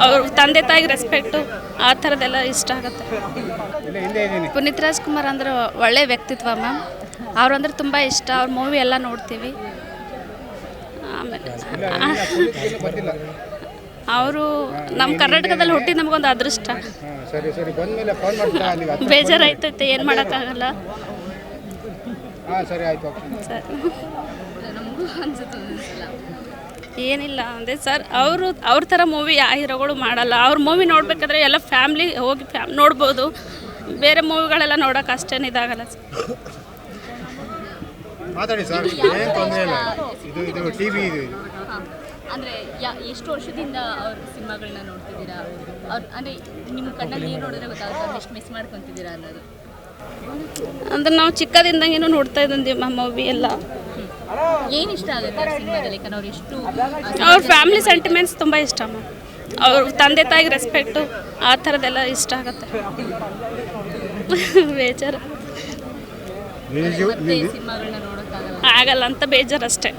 ಅವ್ರ ತಂದೆ ತಾಯಿಗೆ ರೆಸ್ಪೆಕ್ಟು ಆ ಥರದ್ದೆಲ್ಲ ಇಷ್ಟ ಆಗುತ್ತೆ. ಪುನೀತ್ ರಾಜ್ಕುಮಾರ್ ಅಂದ್ರೆ ಒಳ್ಳೆ ವ್ಯಕ್ತಿತ್ವ ಮ್ಯಾಮ್. ಅವ್ರಂದ್ರೆ ತುಂಬ ಇಷ್ಟ. ಅವ್ರ ಮೂವಿ ಎಲ್ಲ ನೋಡ್ತೀವಿ. ಆಮೇಲೆ ಅವರು ನಮ್ಮ ಕರ್ನಾಟಕದಲ್ಲಿ ಹುಟ್ಟಿ ನಮಗೊಂದು ಅದೃಷ್ಟ. ಬೇಜಾರಾಯ್ತೈತೆ, ಏನು ಮಾಡೋಕ್ಕಾಗಲ್ಲ ಸರ್. ಏನಿಲ್ಲ ಅಂದರೆ ಸರ್, ಅವ್ರ ಥರ ಮೂವಿ ಯಾವ ಹೀರೋಗಳು ಮಾಡಲ್ಲ. ಅವ್ರ ಮೂವಿ ನೋಡಬೇಕಾದ್ರೆ ಎಲ್ಲ ಫ್ಯಾಮ್ಲಿ ಹೋಗಿ ನೋಡ್ಬೋದು. ಬೇರೆ ಮೂವಿಗಳೆಲ್ಲ ನೋಡೋಕೆ ಅಷ್ಟೇನು ಇದಾಗಲ್ಲ ಸರ್. ಮಾತಾಡಿ ಸರ್, ಏನು ತೊಂದರೆ ಇಲ್ಲ. ಇದು ಟಿವಿ ಇದು ಅಂದರೆ ಎಷ್ಟು ವರ್ಷದಿಂದ ಅವ್ರ ಸಿನಿಮಾಗಳನ್ನ ನೋಡ್ತಿದ್ದೀರಾ? ಅವ್ರು ಅಂದರೆ ನಿಮ್ಮ ಕಣ್ಣಲ್ಲಿ ಏನು ನೋಡಿದ್ರೆ ಗೊತ್ತಾಗುತ್ತೆ ಅವ್ರು ಎಷ್ಟು ಮಿಸ್ ಮಾಡ್ಕೊತಿದ್ದೀರಾ ಅನ್ನೋದು. ಅಂದ್ರೆ ನಾವು ಚಿಕ್ಕದಿಂದಂಗೇನು ನೋಡ್ತಾ ಇದ್ದೀವಿ ಮೂವಿ ಎಲ್ಲ. ಏನು ಇಷ್ಟ ಆಗುತ್ತೆ ಅವ್ರ ಸಿನಿಮಾದಲ್ಲಿ? ಯಾಕಂದ್ರೆ ಅವ್ರು ಎಷ್ಟು ಅವ್ರ ಫ್ಯಾಮಿಲಿ ಸೆಂಟಿಮೆಂಟ್ಸ್ ತುಂಬ ಇಷ್ಟ ಮ್ಯಾಮ್. ಅವ್ರ ತಂದೆ ತಾಯಿಗೆ ರೆಸ್ಪೆಕ್ಟು ಆ ಥರದ್ದೆಲ್ಲ ಇಷ್ಟ ಆಗುತ್ತೆ. ಬೇಜಾರು ಸಿನಿಮಾಗಳನ್ನ ನೋಡೋಕ್ಕಾಗಲ್ಲ ಆಗಲ್ಲ ಅಂತ ಬೇಜಾರು ಅಷ್ಟೇ.